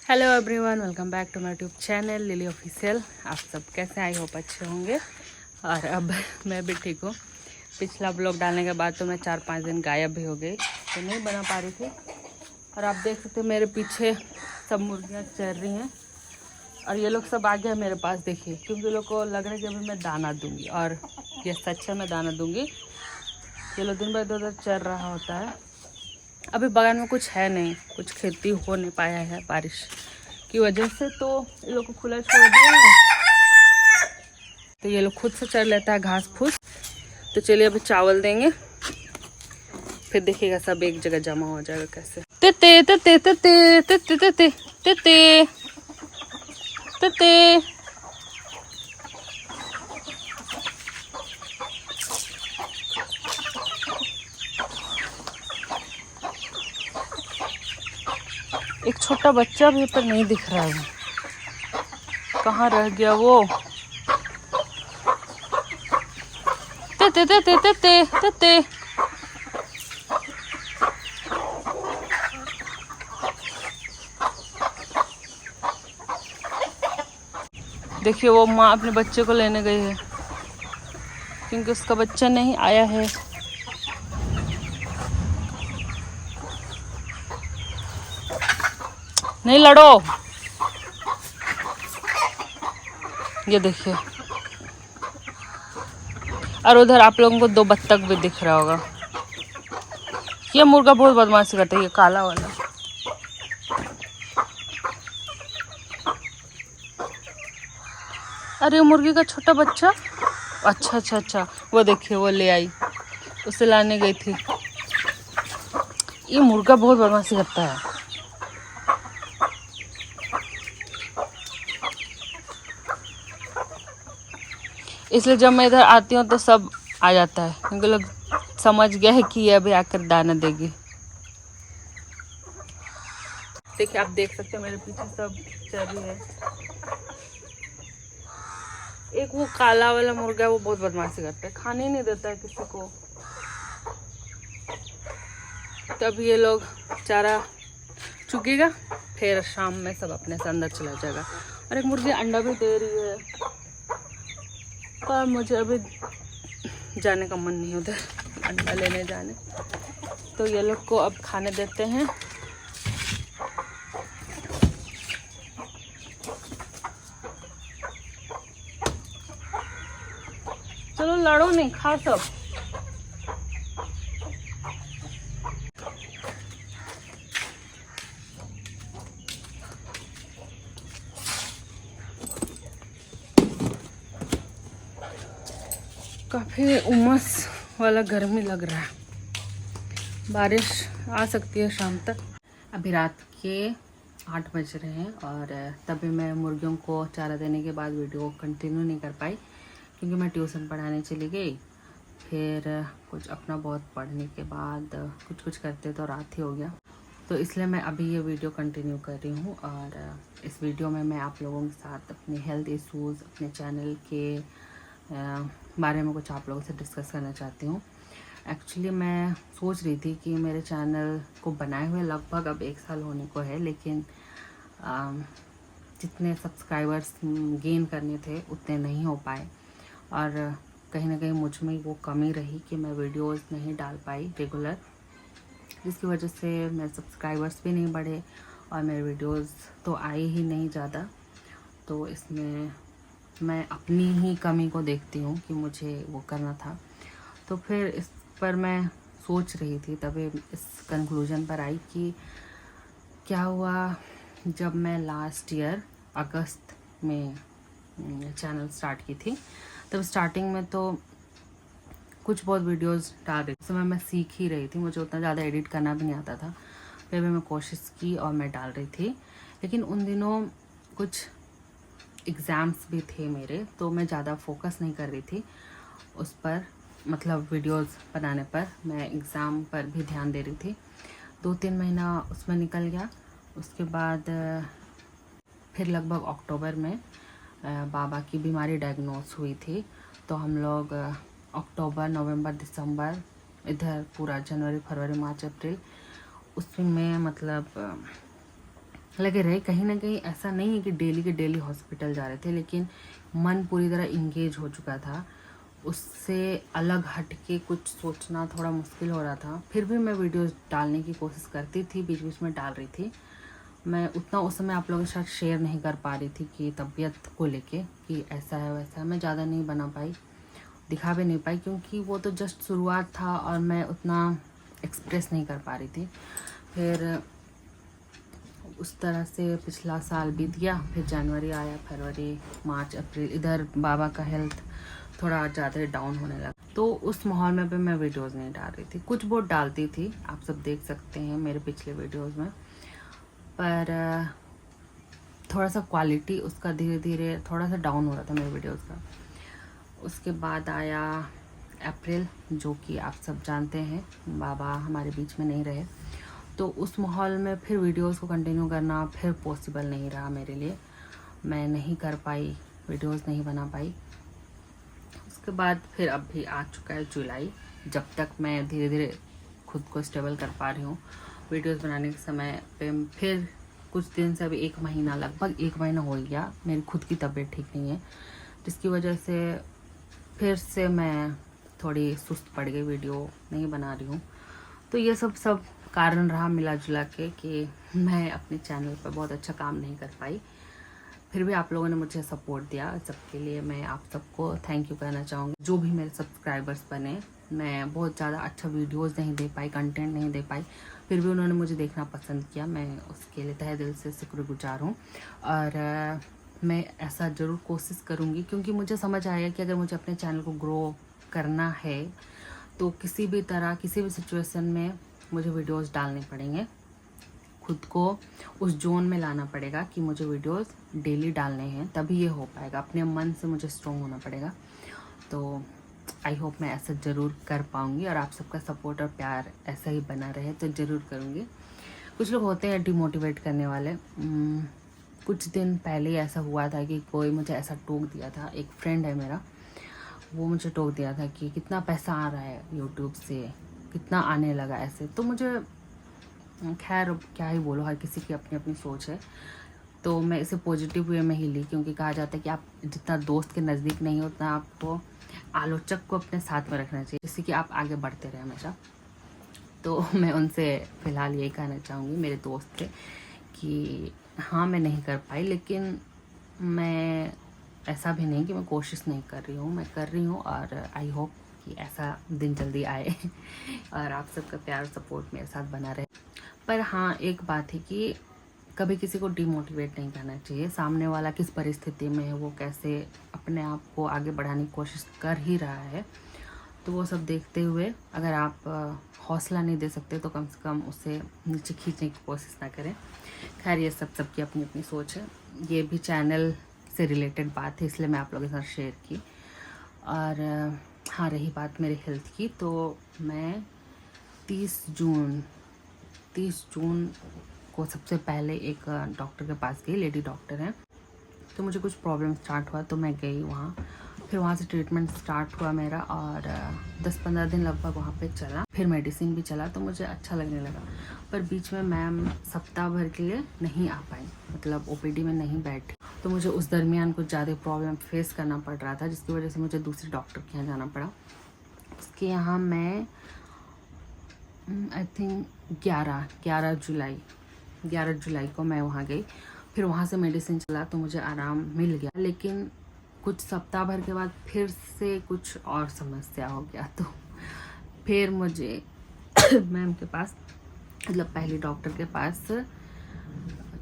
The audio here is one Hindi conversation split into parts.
Hello everyone, welcome back to my YouTube channel Lily official. आप सब कैसे, आई होप अच्छे होंगे। और अब मैं भी ठीक हूँ। पिछला ब्लॉग डालने के बाद तो मैं 4-5 दिन गायब भी हो गई, तो नहीं बना पा रही थी। और आप देख सकते हो मेरे पीछे सब मुर्गियाँ चल रही हैं और ये लोग सब आ गए मेरे पास, देखिए, क्योंकि लोग को लग रहा है कि अभी मैं दाना दूंगी। और ये सच है, मैं दाना दूंगी। ये लोग दिन भर इधर उधर चल रहा होता है। अभी बगान में कुछ है नहीं, कुछ खेती हो नहीं पाया है बारिश की वजह से, तो ये लोग को खुला छोड़ दिया है। तो ये लोग खुद से चल लेता है घास फूस। तो चलिए अभी चावल देंगे, फिर देखिएगा सब एक जगह जमा हो जाएगा कैसे। तेते तेते तेते तेते तेते तेते तेते। एक छोटा बच्चा भी पर नहीं दिख रहा है, कहाँ रह गया वो। तेते तेते तेते तेते। देखिए वो माँ अपने बच्चे को लेने गई है, क्योंकि उसका बच्चा नहीं आया है। नहीं लड़ो। ये देखिए, और उधर आप लोगों को 2 बत्तख भी दिख रहा होगा। ये मुर्गा बहुत बदमाशी करता है, ये काला वाला। अरे मुर्गी का छोटा बच्चा, अच्छा अच्छा अच्छा, वो देखिए वो ले आई, उसे लाने गई थी। ये मुर्गा बहुत बदमाशी करता है। इसलिए जब मैं इधर आती हूँ तो सब आ जाता है, क्योंकि लोग समझ गए हैं कि ये अभी आकर दाना देगी। देखिए आप देख सकते हो मेरे पीछे सब चल रही है। एक वो काला वाला मुर्गा है, वो बहुत बदमाशी करता है, खाने ही नहीं देता है किसी को। तब ये लोग चारा चुकेगा, फिर शाम में सब अपने से अंदर चला जाएगा। और एक मुर्गी अंडा भी दे रही है, पर मुझे अभी जाने का मन नहीं उधर अंडा लेने जाने। तो ये लोग को अब खाने देते हैं। चलो लड़ो नहीं, खाओ सब। काफ़ी उमस वाला गर्मी लग रहा है, बारिश आ सकती है शाम तक। अभी रात के 8 बज रहे हैं और तभी मैं मुर्गियों को चारा देने के बाद वीडियो कंटिन्यू नहीं कर पाई, क्योंकि मैं ट्यूशन पढ़ाने चली गई। फिर कुछ अपना बहुत पढ़ने के बाद कुछ करते तो रात ही हो गया। तो इसलिए मैं अभी ये वीडियो कंटिन्यू कर रही हूँ। और इस वीडियो में मैं आप लोगों के साथ अपने हेल्थ इश्यूज़, अपने चैनल के बारे में कुछ आप लोगों से डिस्कस करना चाहती हूँ। एक्चुअली मैं सोच रही थी कि मेरे चैनल को बनाए हुए लगभग अब 1 साल होने को है, लेकिन जितने सब्सक्राइबर्स गेन करने थे उतने नहीं हो पाए। और कहीं ना कहीं मुझ में वो कमी रही कि मैं वीडियोस नहीं डाल पाई रेगुलर, जिसकी वजह से मेरे सब्सक्राइबर्स भी नहीं बढ़े और मेरे वीडियोस तो आए ही नहीं ज़्यादा। तो इसमें मैं अपनी ही कमी को देखती हूँ कि मुझे वो करना था। तो फिर इस पर मैं सोच रही थी, तभी इस कंक्लूजन पर आई कि क्या हुआ जब मैं लास्ट ईयर अगस्त में चैनल स्टार्ट की थी। तब स्टार्टिंग में तो कुछ बहुत वीडियोस डाल रही थी, उस समय मैं सीख ही रही थी, मुझे उतना ज़्यादा एडिट करना भी नहीं आता था। फिर भी मैं कोशिश की और मैं डाल रही थी। लेकिन उन दिनों कुछ एग्ज़ाम्स भी थे मेरे, तो मैं ज़्यादा फोकस नहीं कर रही थी उस पर, मतलब वीडियोस बनाने पर। मैं एग्ज़ाम पर भी ध्यान दे रही थी। 2-3 महीना उसमें निकल गया। उसके बाद फिर लगभग अक्टूबर में बाबा की बीमारी डायग्नोस हुई थी। तो हम लोग अक्टूबर, नवंबर, दिसंबर, इधर पूरा जनवरी, फरवरी, मार्च, अप्रैल, उसमें मतलब लगे रहे। कहीं ना कहीं ऐसा नहीं है कि डेली के डेली हॉस्पिटल जा रहे थे, लेकिन मन पूरी तरह इंगेज हो चुका था। उससे अलग हट के कुछ सोचना थोड़ा मुश्किल हो रहा था। फिर भी मैं वीडियोस डालने की कोशिश करती थी, बीच बीच में डाल रही थी। मैं उतना उस समय आप लोगों के साथ शेयर नहीं कर पा रही थी कि तबीयत को लेके कि ऐसा है वैसा है। मैं ज़्यादा नहीं बना पाई, दिखा भी नहीं पाई, क्योंकि वो तो जस्ट शुरुआत था और मैं उतना एक्सप्रेस नहीं कर पा रही थी। फिर उस तरह से पिछला साल बीत गया। फिर जनवरी आया, फरवरी, मार्च, अप्रैल, इधर बाबा का हेल्थ थोड़ा ज़्यादा डाउन होने लगा। तो उस माहौल में भी मैं वीडियोस नहीं डाल रही थी। कुछ बहुत डालती थी, आप सब देख सकते हैं मेरे पिछले वीडियोस में, पर थोड़ा सा क्वालिटी उसका धीरे धीरे थोड़ा सा डाउन हो रहा था मेरे वीडियोस का। उसके बाद आया अप्रैल, जो कि आप सब जानते हैं बाबा हमारे बीच में नहीं रहे। तो उस माहौल में फिर वीडियोस को कंटिन्यू करना फिर पॉसिबल नहीं रहा मेरे लिए। मैं नहीं कर पाई, वीडियोस नहीं बना पाई। उसके बाद फिर अब भी आ चुका है जुलाई, जब तक मैं धीरे धीरे खुद को स्टेबल कर पा रही हूँ। वीडियोस बनाने के समय पे फिर कुछ दिन से, अभी 1 महीना, लगभग 1 महीना हो गया, मेरी खुद की तबीयत ठीक नहीं है, जिसकी वजह से फिर से मैं थोड़ी सुस्त पड़ गई, वीडियो नहीं बना रही हूँ। तो ये सब कारण रहा मिला जुला के कि मैं अपने चैनल पर बहुत अच्छा काम नहीं कर पाई। फिर भी आप लोगों ने मुझे सपोर्ट दिया, सबके लिए मैं आप सबको थैंक यू कहना चाहूँगी। जो भी मेरे सब्सक्राइबर्स बने, मैं बहुत ज़्यादा अच्छा वीडियोस नहीं दे पाई, कंटेंट नहीं दे पाई, फिर भी उन्होंने मुझे देखना पसंद किया। मैं उसके लिए तहे दिल से शुक्रगुजार हूँ। और मैं ऐसा ज़रूर कोशिश करूँगी, क्योंकि मुझे समझ आया कि अगर मुझे अपने चैनल को ग्रो करना है तो किसी भी तरह, किसी भी सिचुएशन में मुझे वीडियोस डालने पड़ेंगे। खुद को उस जोन में लाना पड़ेगा कि मुझे वीडियोस डेली डालने हैं, तभी ये हो पाएगा। अपने मन से मुझे स्ट्रॉन्ग होना पड़ेगा। तो आई होप मैं ऐसा ज़रूर कर पाऊँगी, और आप सबका सपोर्ट और प्यार ऐसा ही बना रहे तो ज़रूर करूँगी। कुछ लोग होते हैं डिमोटिवेट करने वाले। कुछ दिन पहले ऐसा हुआ था कि कोई मुझे ऐसा टोक दिया था, एक फ्रेंड है मेरा, वो मुझे टोक दिया था कि कितना पैसा आ रहा है यूट्यूब से, कितना आने लगा ऐसे। तो मुझे, खैर क्या ही बोलो, हर किसी की अपनी अपनी सोच है। तो मैं इसे पॉजिटिव वे में ही ली, क्योंकि कहा जाता है कि आप जितना दोस्त के नज़दीक नहीं हो, उतना आपको आलोचक को अपने साथ में रखना चाहिए, जिससे कि आप आगे बढ़ते रहे हमेशा। तो मैं उनसे फ़िलहाल यही कहना चाहूँगी, मेरे दोस्त थे, कि हाँ मैं नहीं कर पाई, लेकिन मैं ऐसा भी नहीं कि मैं कोशिश नहीं कर रही हूँ, मैं कर रही हूँ। और आई होप कि ऐसा दिन जल्दी आए और आप सबका प्यार और सपोर्ट मेरे साथ बना रहे। पर हाँ, एक बात है कि कभी किसी को डिमोटिवेट नहीं करना चाहिए। सामने वाला किस परिस्थिति में है, वो कैसे अपने आप को आगे बढ़ाने की कोशिश कर ही रहा है, तो वो सब देखते हुए अगर आप हौसला नहीं दे सकते तो कम से कम उसे नीचे खींचने की कोशिश ना करें। खैर, ये सबकी अपनी अपनी सोच है। ये भी चैनल से रिलेटेड बात है, इसलिए मैं आप लोगों के साथ शेयर की। और हाँ, रही बात मेरे हेल्थ की, तो मैं 30 जून को सबसे पहले एक डॉक्टर के पास गई, लेडी डॉक्टर है। तो मुझे कुछ प्रॉब्लम स्टार्ट हुआ, तो मैं गई वहाँ। फिर वहाँ से ट्रीटमेंट स्टार्ट हुआ मेरा, और 10-15 दिन लगभग वहाँ पे चला। फिर मेडिसिन भी चला, तो मुझे अच्छा लगने लगा। पर बीच में मैम सप्ताह भर के लिए नहीं आ पाई, मतलब ओपीडी में नहीं बैठी। तो मुझे उस दरमियान कुछ ज़्यादा प्रॉब्लम फेस करना पड़ रहा था, जिसकी वजह से मुझे दूसरे डॉक्टर के यहाँ जाना पड़ा। उसके यहाँ मैं आई थिंक 11 जुलाई को मैं वहाँ गई। फिर वहाँ से मेडिसिन चला, तो मुझे आराम मिल गया। लेकिन कुछ सप्ताह भर के बाद फिर से कुछ और समस्या हो गया, तो फिर मुझे मैम के पास, मतलब पहले डॉक्टर के पास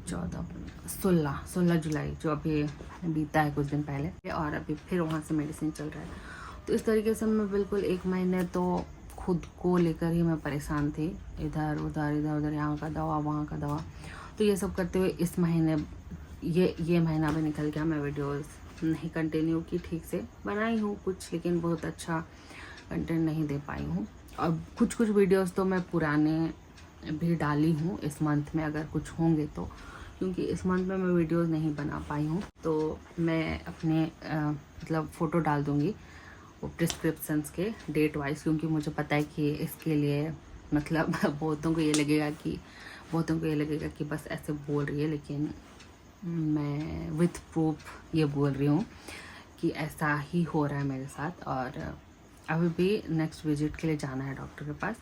16 जुलाई, जो अभी बीता है कुछ दिन पहले, और अभी फिर वहाँ से मेडिसिन चल रहा है। तो इस तरीके से मैं बिल्कुल 1 महीने तो खुद को लेकर ही मैं परेशान थी, इधर उधर, यहाँ का दवा वहाँ का दवा। तो ये सब करते हुए इस महीने, ये महीना भी निकल गया। मैं वीडियोस नहीं कंटिन्यू की, ठीक से बनाई हूँ कुछ, लेकिन बहुत अच्छा कंटेंट नहीं दे पाई हूँ। और कुछ वीडियोस तो मैं पुराने भी डाली हूँ इस मंथ में, अगर कुछ होंगे तो, क्योंकि इस मंथ में मैं वीडियोस नहीं बना पाई हूँ। तो मैं अपने मतलब फ़ोटो डाल दूँगी वो प्रिस्क्रिप्शंस के डेट वाइज, क्योंकि मुझे पता है कि इसके लिए मतलब बहुतों को ये लगेगा कि बहुतों को ये लगेगा कि बस ऐसे बोल रही है, लेकिन मैं विथ प्रूफ ये बोल रही हूँ कि ऐसा ही हो रहा है मेरे साथ। और अभी भी नेक्स्ट विजिट के लिए जाना है डॉक्टर के पास।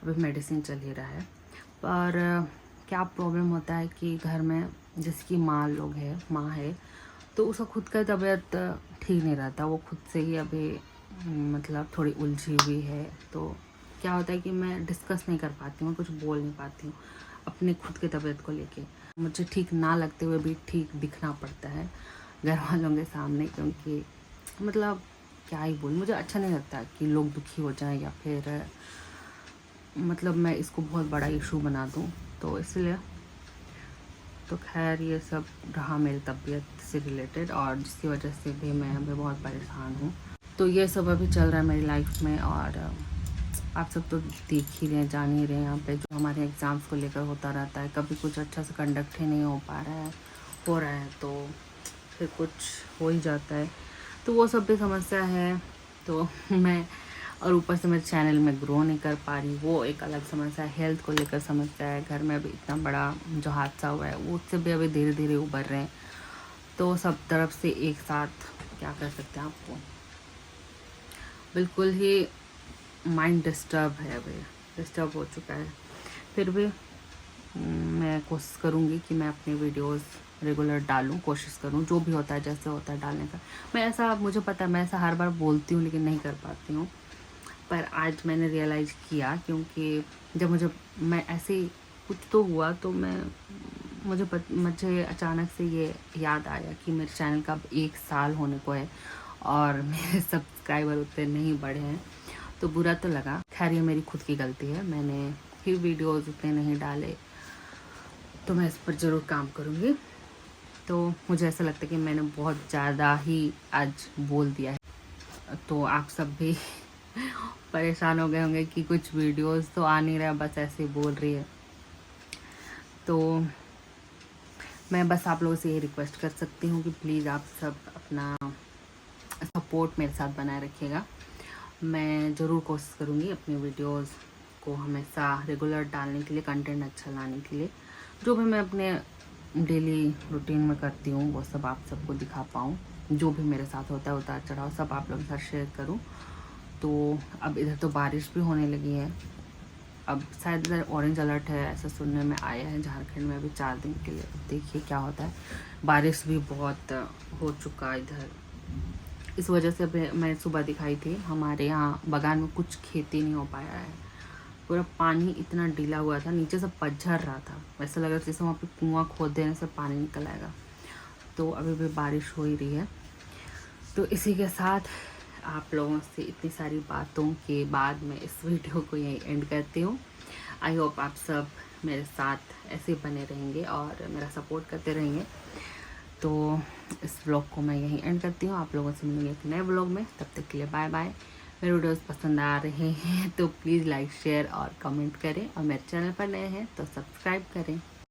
अभी मेडिसिन चल ही रहा है। पर क्या प्रॉब्लम होता है कि घर में जिसकी माँ है, तो उसका खुद का तबीयत ठीक नहीं रहता। वो खुद से ही अभी मतलब थोड़ी उलझी हुई है। तो क्या होता है कि मैं डिस्कस नहीं कर पाती हूँ, कुछ बोल नहीं पाती हूँ अपने खुद के तबीयत को लेके। मुझे ठीक ना लगते हुए भी ठीक दिखना पड़ता है घर वालों के सामने, क्योंकि मतलब क्या ही बोलूं, मुझे अच्छा नहीं लगता कि लोग दुखी हो जाएं या फिर मतलब मैं इसको बहुत बड़ा इशू बना दूं। तो इसलिए तो खैर ये सब रहा मेरी तबीयत से रिलेटेड, और जिसकी वजह से भी मैं अभी बहुत परेशान हूँ। तो ये सब अभी चल रहा है मेरी लाइफ में। और आप सब तो देख ही रहे हैं, जान ही रहे हैं यहाँ पे जो हमारे एग्ज़ाम्स को लेकर होता रहता है। कभी कुछ अच्छा से कंडक्ट ही नहीं हो पा रहा है, हो रहा है तो फिर कुछ हो ही जाता है। तो वो सब भी समस्या है। तो मैं और ऊपर से मेरे चैनल में ग्रो नहीं कर पा रही, वो एक अलग समस्या है। हेल्थ को लेकर समस्या है, घर में अभी इतना बड़ा जो हादसा हुआ है वो उससे भी अभी धीरे धीरे उभर रहे हैं। तो सब तरफ से एक साथ क्या कर सकते हैं, आपको बिल्कुल ही माइंड डिस्टर्ब है, अभी डिस्टर्ब हो चुका है। फिर भी मैं कोशिश करूँगी कि मैं अपनी वीडियोस रेगुलर डालूँ, कोशिश करूँ जो भी होता है जैसे होता है डालने का। मुझे पता है मैं ऐसा हर बार बोलती हूँ लेकिन नहीं कर पाती हूँ। पर आज मैंने रियलाइज़ किया, क्योंकि जब मैं ऐसे कुछ तो हुआ तो मुझे अचानक से ये याद आया कि मेरे चैनल का अब 1 साल होने को है और मेरे सब्सक्राइबर उतने नहीं बढ़े हैं। तो बुरा तो लगा। खैर ये मेरी खुद की गलती है, मैंने फिर वीडियोज़ उतने नहीं डाले। तो मैं इस पर ज़रूर काम करूँगी। तो मुझे ऐसा लगता है कि मैंने बहुत ज़्यादा ही आज बोल दिया है। तो आप सब भी परेशान हो गए होंगे कि कुछ वीडियोस तो आ नहीं रहा, बस ऐसे ही बोल रही है। तो मैं बस आप लोगों से ये रिक्वेस्ट कर सकती हूँ कि प्लीज़ आप सब अपना सपोर्ट मेरे साथ बनाए रखिएगा। मैं ज़रूर कोशिश करूँगी अपनी वीडियोस को हमेशा रेगुलर डालने के लिए, कंटेंट अच्छा लाने के लिए। जो भी मैं अपने डेली रूटीन में करती हूँ वो सब आप सबको दिखा पाऊँ। जो भी मेरे साथ होता है उतार चढ़ाव सब आप लोगों के साथ शेयर करूँ। तो अब इधर तो बारिश भी होने लगी है। अब शायद इधर ऑरेंज अलर्ट है, ऐसा सुनने में आया है झारखंड में अभी 4 दिन के लिए। देखिए क्या होता है। बारिश भी बहुत हो चुका इधर। इस वजह से मैं सुबह दिखाई थी, हमारे यहाँ बगान में कुछ खेती नहीं हो पाया है। पूरा पानी इतना ढीला हुआ था, नीचे से पझर रहा था, वैसा लग रहा था जैसे वहाँ पे कुआं खोद देने से पानी निकल आएगा। तो अभी भी बारिश हो ही रही है। तो इसी के साथ आप लोगों से इतनी सारी बातों के बाद मैं इस वीडियो को यहीं एंड करती हूँ। आई होप आप सब मेरे साथ ऐसे बने रहेंगे और मेरा सपोर्ट करते रहेंगे। तो इस व्लॉग को मैं यहीं एंड करती हूँ। आप लोगों से मिलेंगे एक नए व्लॉग में, तब तक के लिए बाय बाय। मेरे वीडियोस पसंद आ रहे हैं तो प्लीज़ लाइक शेयर और कमेंट करें, और मेरे चैनल पर नए हैं तो सब्सक्राइब करें।